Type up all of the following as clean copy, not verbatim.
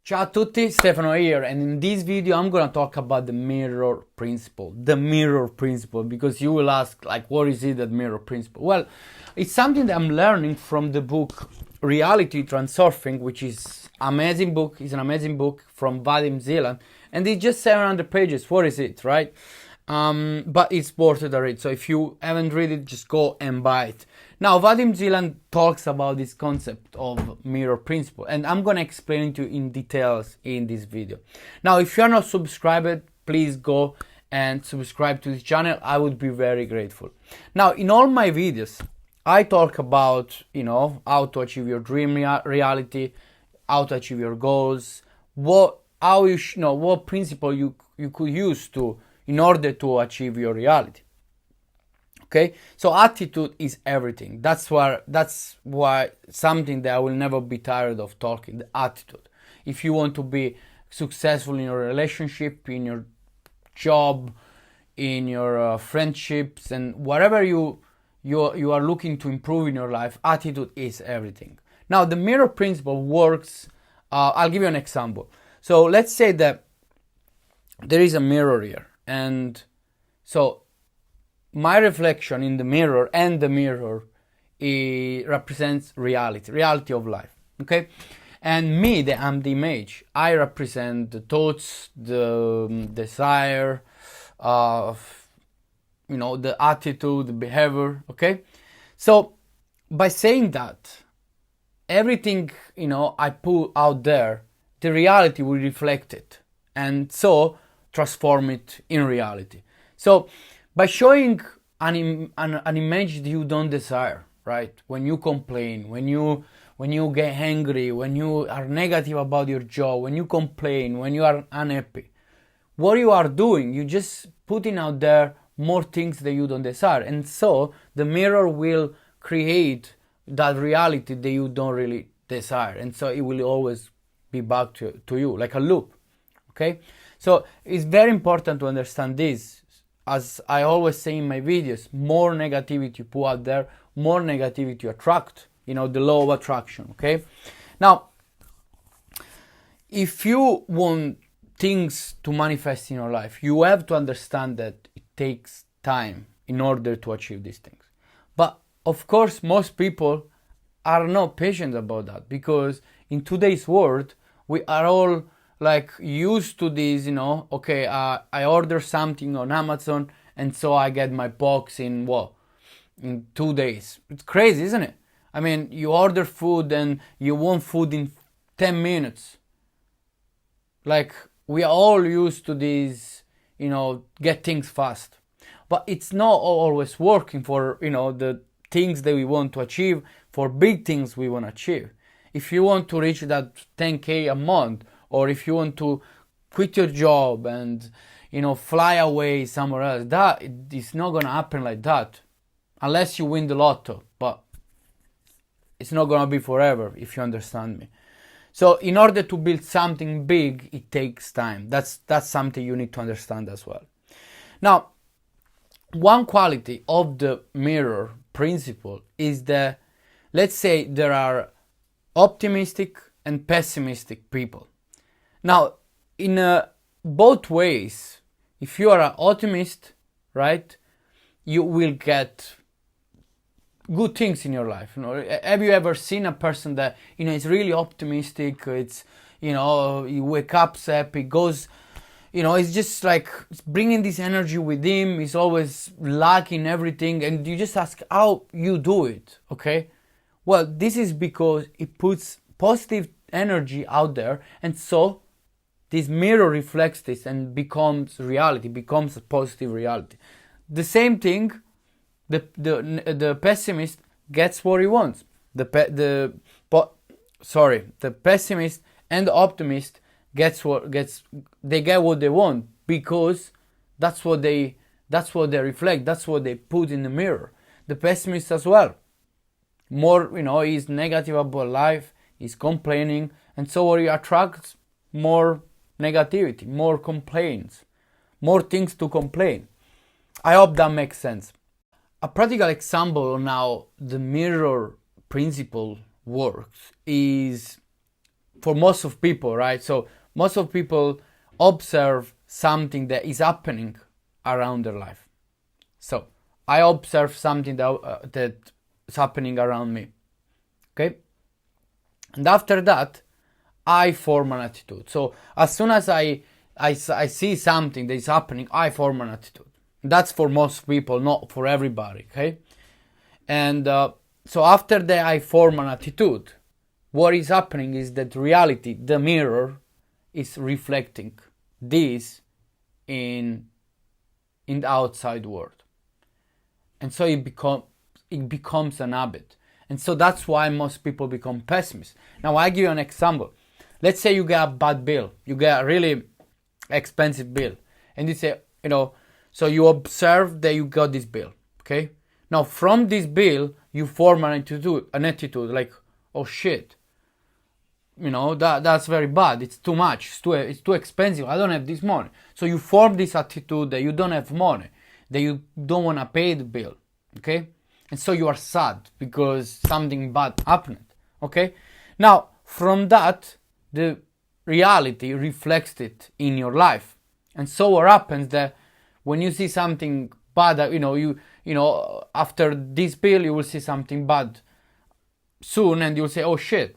Ciao a tutti, Stefano here, and in this video I'm gonna talk about the mirror principle. The mirror principle, because you will ask, like, what is it, that mirror principle? Well, it's something that I'm learning from the book Reality Transurfing, which is amazing book. It's an amazing book from Vadim Zeland, and it's just 700 pages. What is it, right? But it's worth it to read. So if you haven't read it, just go and buy it. Now, Vadim Zeland talks about this concept of mirror principle, and I'm gonna explain it to you in details in this video. Now, if you're not subscribed, please go and subscribe to this channel. I would be very grateful. Now, in all my videos, I talk about, how to achieve your dream reality, how to achieve your goals, what principle you could use in order to achieve your reality. Okay, so attitude is everything. That's why something that I will never be tired of talking. The attitude. If you want to be successful in your relationship, in your job, in your friendships, and whatever you are looking to improve in your life, attitude is everything. Now, the mirror principle works. I'll give you an example. So let's say that there is a mirror here, and so my reflection in the mirror, and the mirror represents reality of life. Okay, and me, I'm the image. I represent the thoughts, the desire, the attitude, the behavior. Okay, so by saying that, everything I put out there, the reality will reflect it, and so transform it in reality. So by showing an image that you don't desire, right? When you complain, when you get angry, when you are negative about your job, when you complain, when you are unhappy, what you are doing, you just putting out there more things that you don't desire, and so the mirror will create that reality that you don't really desire, and so it will always be back to you like a loop. Okay, so it's very important to understand this. As I always say in my videos, more negativity you put out there, more negativity you attract, the law of attraction, okay? Now, if you want things to manifest in your life, you have to understand that it takes time in order to achieve these things. But of course, most people are not patient about that, because in today's world, we are all like used to this, okay, I order something on Amazon, and so I get my box in 2 days. It's crazy, isn't it? I mean, you order food and you want food in 10 minutes. Like, we are all used to this, get things fast. But it's not always working for, the things that we want to achieve, for big things we want to achieve. If you want to reach that 10K a month, or if you want to quit your job and, fly away somewhere else, that it's not going to happen like that. Unless you win the lotto. But it's not going to be forever, if you understand me. So in order to build something big, it takes time. That's something you need to understand as well. Now, one quality of the mirror principle is that, let's say there are optimistic and pessimistic people. Now, in both ways, if you are an optimist, right, you will get good things in your life. Have you ever seen a person that is really optimistic? It's he wake up happy, goes, it's just like it's bringing this energy with him. He's always lacking everything, and you just ask how you do it. Okay, well, this is because it puts positive energy out there, and so this mirror reflects this and becomes reality, becomes a positive reality. The same thing, the pessimist gets what he wants. The pessimist and the optimist get what they want, because that's what they reflect, that's what they put in the mirror. The pessimist as well. More, he's negative about life, he's complaining, and so what he attracts, more negativity, more complaints, more things to complain. I hope that makes sense. A practical example on how the mirror principle works is for most of people, right? So most of people observe something that is happening around their life. So I observe something that is happening around me. Okay? And after that, I form an attitude. So as soon as I see something that is happening, I form an attitude. That's for most people, not for everybody, okay? And so after that I form an attitude, what is happening is that reality, the mirror, is reflecting this in the outside world. And so it becomes an habit. And so that's why most people become pessimists. Now I give you an example. Let's say you get a bad bill. You get a really expensive bill. And you say, so you observe that you got this bill. Okay? Now from this bill, you form an attitude like, oh shit. That's very bad. It's too much. It's too expensive. I don't have this money. So you form this attitude that you don't have money, that you don't want to pay the bill. Okay? And so you are sad because something bad happened. Okay? Now, from that, the reality reflects it in your life. And so what happens that when you see something bad, after this bill, you will see something bad soon and you'll say, oh shit,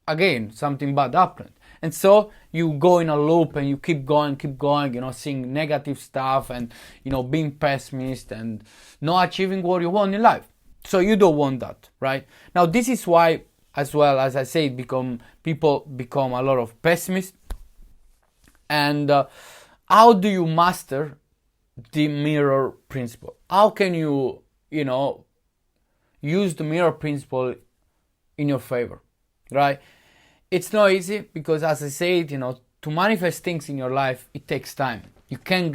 again, something bad happened. And so you go in a loop and you keep going, seeing negative stuff and, being pessimist and not achieving what you want in life. So you don't want that, right? Now, this is why, as well, as I say, people become a lot of pessimists. And how do you master the mirror principle? How can you, use the mirror principle in your favor, right? It's not easy because, as I said, to manifest things in your life, it takes time. You can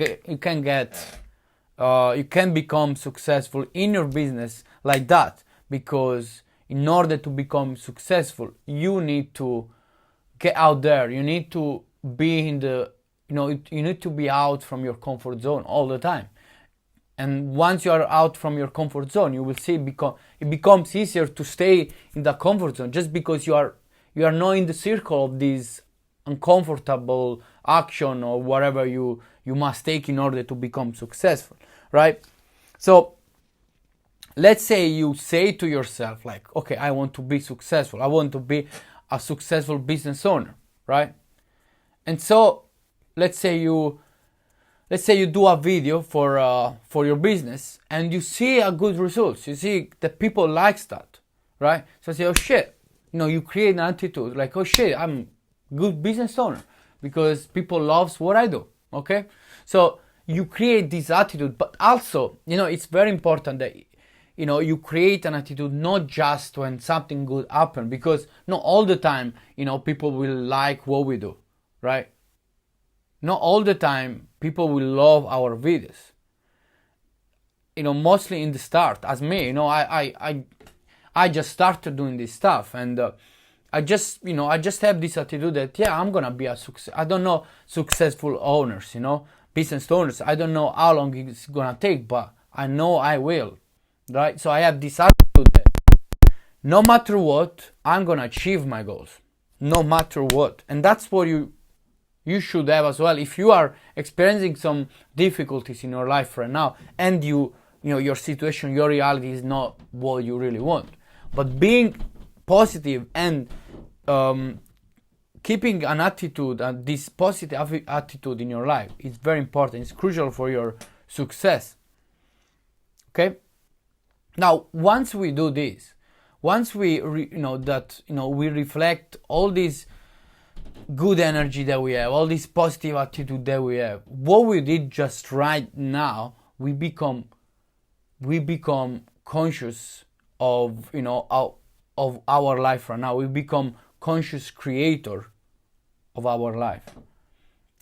become successful in your business like that, because in order to become successful, you need to get out there. You need to be you need to be out from your comfort zone all the time. And once you are out from your comfort zone, you will see it becomes easier to stay in the comfort zone, just because you are not in the circle of this uncomfortable action or whatever you must take in order to become successful, right? So let's say you say to yourself like, okay, I want to be successful. I want to be a successful business owner, right? And so let's say you do a video for your business and you see a good results. You see that people likes that, right? So you say, oh shit. You create an attitude like, oh shit, I'm a good business owner because people loves what I do, okay? So you create this attitude, but also, it's very important that, you create an attitude not just when something good happens, because not all the time, people will like what we do, right? Not all the time people will love our videos. Mostly in the start, as me, I just started doing this stuff, and I just have this attitude that, yeah, I'm gonna be a success. I don't know successful owners, business owners. I don't know how long it's gonna take, but I know I will, right? So I have this attitude that no matter what, I'm gonna achieve my goals, no matter what. And that's what you should have as well. If you are experiencing some difficulties in your life right now, and your situation, your reality is not what you really want. But being positive and keeping an attitude, this positive attitude in your life is very important. It's crucial for your success. Okay? Now, once we do this, once we we reflect all this good energy that we have, all this positive attitude that we have, what we did just right now, we become conscious of of our life right now. We become conscious creator of our life,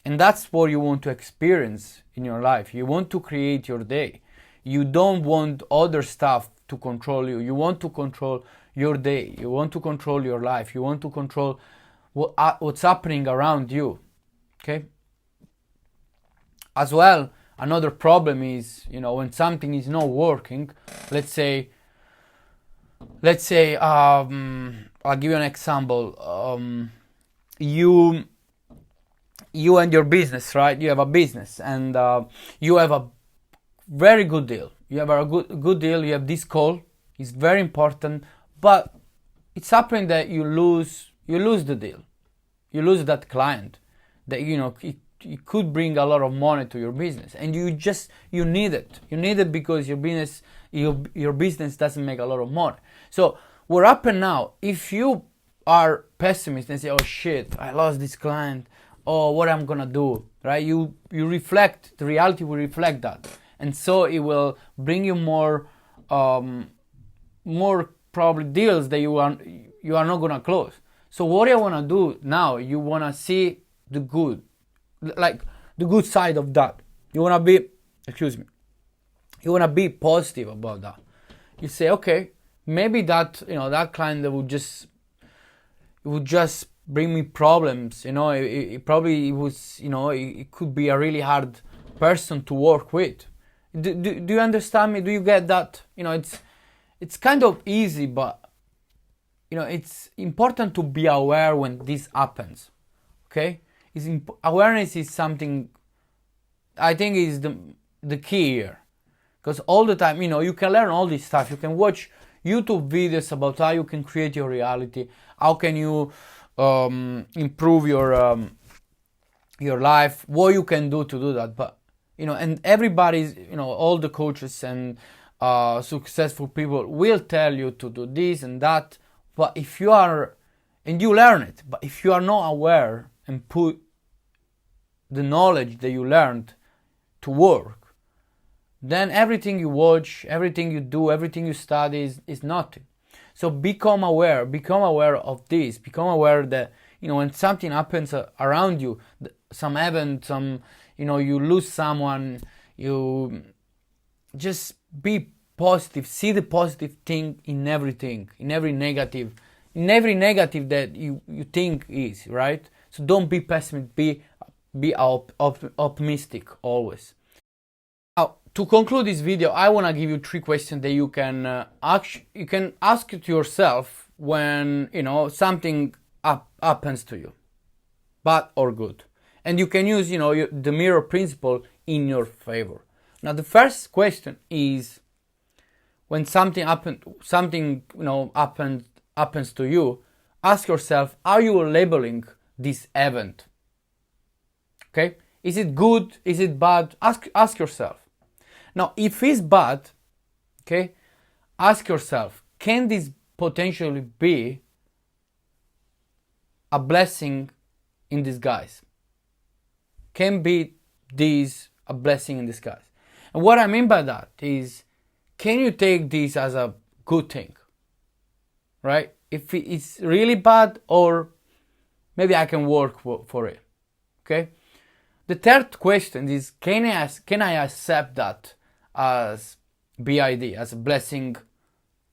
and that's what you want to experience in your life. You want to create your day. You don't want other stuff to control you. You want to control your day. You want to control your life. You want to control what's happening around you. Okay. As well, another problem is, when something is not working. Let's say I'll give you an example. you and your business, right? You have a business, and you have a very good deal. You have a good deal. You have this call. It's very important, but it's happening that you lose the deal. You lose that client that it could bring a lot of money to your business, and you need it. You need it because your business doesn't make a lot of money. So what happens now, if you are pessimist and say, oh shit, I lost this client, oh, what I'm gonna do, right? You reflect, the reality will reflect that, and so it will bring you more probably deals that you are not gonna close. So what you wanna do now, you wanna see the good, like the good side of that. You wanna be positive about that. You say, okay, maybe that that client that would just bring me problems. It probably was, it could be a really hard person to work with. Do you understand me? Do you get that? It's kind of easy, but it's important to be aware when this happens. Okay, awareness is something I think is the key here, because all the time you can learn all this stuff. You can watch YouTube videos about how you can create your reality, how can you improve your life, what you can do to do that. But and everybody's all the coaches and successful people will tell you to do this and that. But if you are, and you learn it, but if you are not aware and put the knowledge that you learned to work, then everything you watch, everything you do, everything you study is nothing. So become aware of this, become aware that when something happens around you, some event, you lose someone, you just be positive, see the positive thing in everything, in every negative that you think is, right? So don't be pessimistic, be optimistic always. Now, to conclude this video, I want to give you 3 questions that you can ask to yourself when something happens to you, bad or good, and you can use the mirror principle in your favor. Now, the first question is, when something happens to you, ask yourself, are you labeling this event? Okay, is it good? Is it bad? Ask yourself. Now, if it's bad, okay, ask yourself, can this potentially be a blessing in disguise? Can be this a blessing in disguise? And what I mean by that is, can you take this as a good thing? Right? If it's really bad, or maybe I can work for it. Okay? The third question is, can I accept that as BID, as a blessing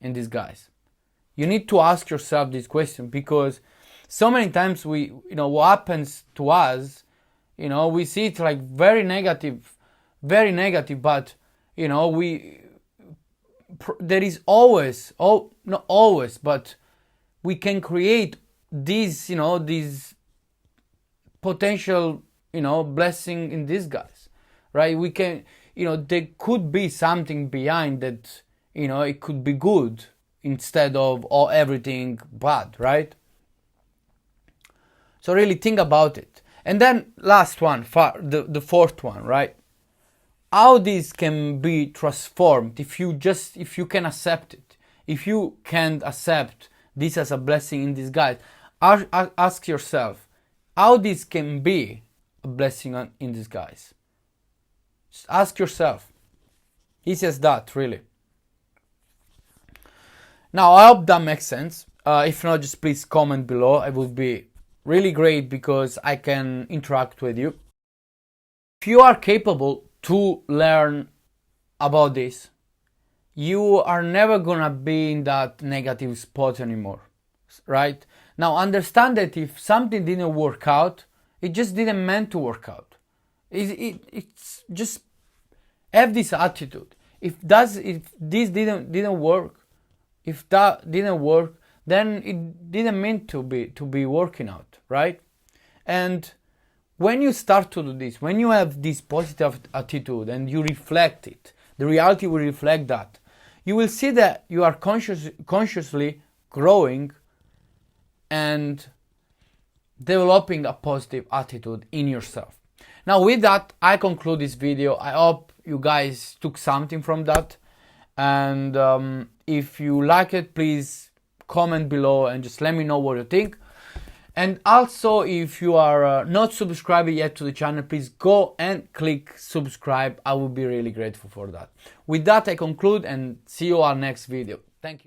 in disguise? You need to ask yourself this question, because so many times what happens to us, we see it like very negative, but there is always, not always, but we can create these potential blessing in disguise, right? We can, there could be something behind that, it could be good instead of everything bad, right? So really think about it. And then last one, the fourth one, right? How this can be transformed if you can accept it. If you can't accept this as a blessing in disguise, ask yourself, how this can be a blessing in disguise. Just ask yourself. Easy as that, really. Now, I hope that makes sense. If not, just please comment below. It would be really great, because I can interact with you. If you are capable to learn about this, you are never gonna be in that negative spot anymore, right? Now, understand that if something didn't work out, it just didn't meant to work out. It's just have this attitude. If this didn't work, if that didn't work, then it didn't mean to be working out, right? And when you start to do this, when you have this positive attitude and you reflect it, the reality will reflect that. You will see that you are consciously growing and developing a positive attitude in yourself. Now with that, I conclude this video. I hope you guys took something from that. And if you like it, please comment below and just let me know what you think. And also, if you are not subscribed yet to the channel, please go and click subscribe. I will be really grateful for that. With that, I conclude and see you on next video.